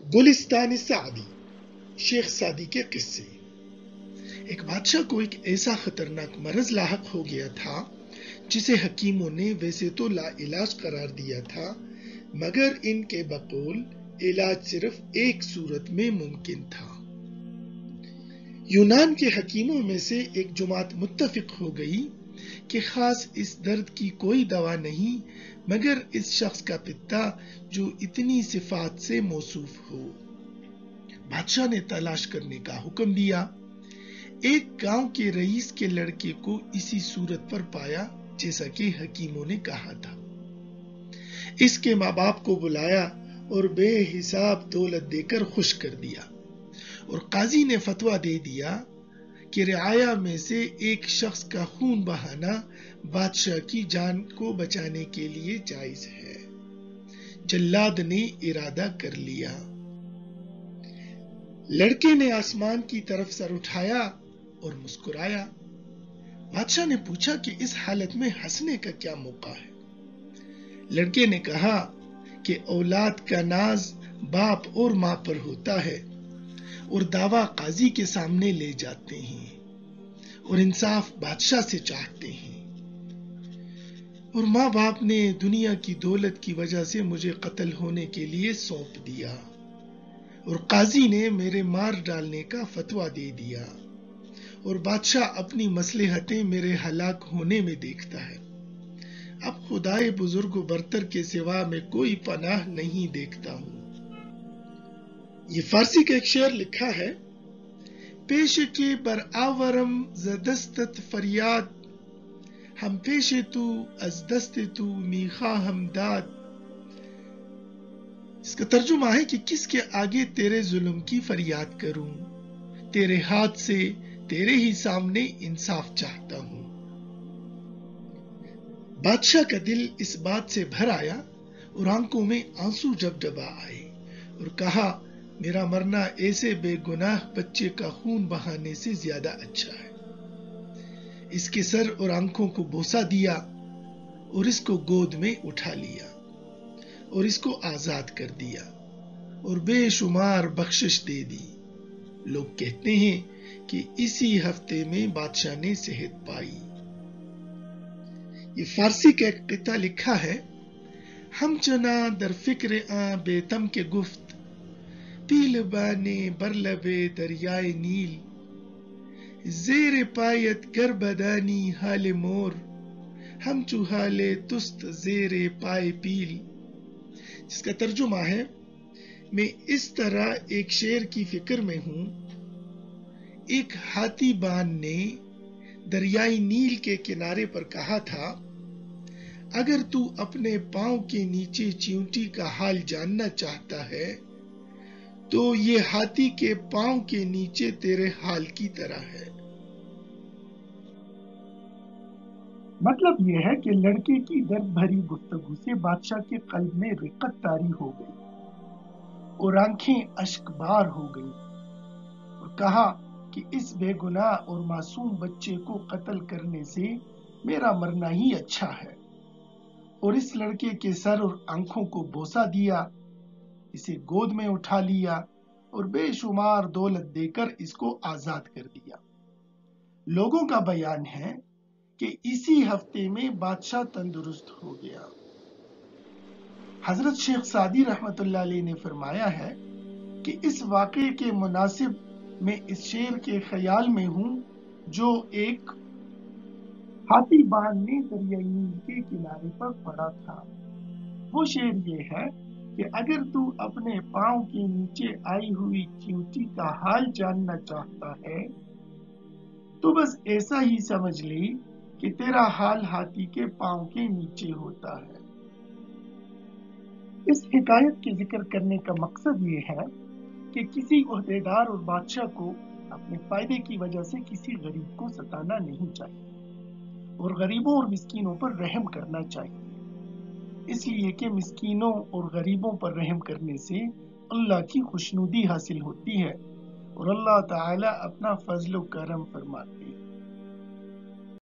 گلستان Saadi, شیخ Saadi کے قصے۔ ایک بادشاہ کو ایک ایسا خطرناک مرض لاحق ہو گیا تھا جسے حکیموں نے ویسے تو لا علاج قرار دیا تھا، مگر ان کے بقول علاج صرف ایک صورت میں ممکن تھا۔ یونان کے حکیموں میں سے ایک جماعت متفق ہو گئی کہ خاص اس درد کی کوئی دوا نہیں مگر اس شخص کا پتا جو اتنی صفات سے موصوف ہو۔ بادشاہ نے تلاش کرنے کا حکم دیا۔ ایک گاؤں کے رئیس کے لڑکے کو اسی صورت پر پایا جیسا کہ حکیموں نے کہا تھا۔ اس کے ماں باپ کو بلایا اور بے حساب دولت دے کر خوش کر دیا، اور قاضی نے فتویٰ دے دیا کہ رعایا میں سے ایک شخص کا خون بہانا بادشاہ کی جان کو بچانے کے لیے جائز ہے۔ جلاد نے ارادہ کر لیا۔ لڑکے نے آسمان کی طرف سر اٹھایا اور مسکرایا۔ بادشاہ نے پوچھا کہ اس حالت میں ہنسنے کا کیا موقع ہے؟ لڑکے نے کہا کہ اولاد کا ناز باپ اور ماں پر ہوتا ہے، اور دعویٰ قاضی کے سامنے لے جاتے ہیں، اور انصاف بادشاہ سے چاہتے ہیں، اور ماں باپ نے دنیا کی دولت کی وجہ سے مجھے قتل ہونے کے لیے سونپ دیا، اور قاضی نے میرے مار ڈالنے کا فتویٰ دے دیا، اور بادشاہ اپنی مصلحتیں میرے ہلاک ہونے میں دیکھتا ہے۔ اب خدائے بزرگ و برتر کے سوا میں کوئی پناہ نہیں دیکھتا ہوں۔ یہ فارسی کا ایک شعر لکھا ہے: پیش کے بر آورم ز دستت فریاد، ہم پیش تو از دست تو میخواہم داد۔ اس کا ترجمہ ہے کہ کس کے آگے تیرے ظلم کی فریاد کروں، تیرے ہاتھ سے تیرے ہی سامنے انصاف چاہتا ہوں۔ بادشاہ کا دل اس بات سے بھر آیا اور آنکھوں میں آنسو جب آئے، اور کہا میرا مرنا ایسے بے گناہ بچے کا خون بہانے سے زیادہ اچھا ہے۔ اس کے سر اور آنکھوں کو بوسہ دیا اور اس کو گود میں اٹھا لیا اور اس کو آزاد کر دیا اور بے شمار بخشش دے دی۔ لوگ کہتے ہیں کہ اسی ہفتے میں بادشاہ نے صحت پائی۔ یہ فارسی کا ایک قطعہ لکھا ہے: ہم چنا در فکر آں بیتم کے گفت، پیل بانے بر لب دریائے نیل، زیر پایت گر بدانی حال مور، ہم چو حال تست زیر پائے پیل۔ جس کا ترجمہ ہے: میں اس طرح ایک شیر کی فکر میں ہوں۔ ایک ہاتھی بان نے دریائے نیل کے کنارے پر کہا تھا، اگر تو اپنے پاؤں کے نیچے چیونٹی کا حال جاننا چاہتا ہے تو یہ ہاتھی کے پاؤں کے نیچے تیرے حال کی طرح ہے۔ مطلب یہ ہے کہ لڑکے کی درد بھری گفتگو سے بادشاہ کے قلب میں رقت طاری ہو گئی اور آنکھیں اشک بار ہو گئیں، اور کہا کہ اس بے گناہ اور معصوم بچے کو قتل کرنے سے میرا مرنا ہی اچھا ہے، اور اس لڑکے کے سر اور آنکھوں کو بوسہ دیا، اسے گود میں اٹھا لیا اور بے شمار دولت دے کر اس کو آزاد کر دیا۔ لوگوں کا بیان ہے کہ اسی ہفتے میں بادشاہ تندرست ہو گیا۔ حضرت شیخ سعدی رحمت اللہ علیہ نے فرمایا ہے کہ اس واقعے کے مناسب میں اس شعر کے خیال میں ہوں جو ایک ہاتھی بان نے دریائے نیل کے کنارے پر پڑا تھا۔ وہ شعر یہ ہے کہ اگر تو اپنے پاؤں کے نیچے آئی ہوئی چیونٹی کا حال جاننا چاہتا ہے تو بس ایسا ہی سمجھ لے کہ تیرا حال ہاتھی کے پاؤں کے نیچے ہوتا ہے۔ اس حکایت کے ذکر کرنے کا مقصد یہ ہے کہ کسی عہدیدار اور بادشاہ کو اپنے فائدے کی وجہ سے کسی غریب کو ستانا نہیں چاہیے، اور غریبوں اور مسکینوں پر رحم کرنا چاہیے، اس لیے کہ مسکینوں اور غریبوں پر رحم کرنے سے اللہ کی خوشنودی حاصل ہوتی ہے اور اللہ تعالی اپنا فضل و کرم فرماتے ہیں۔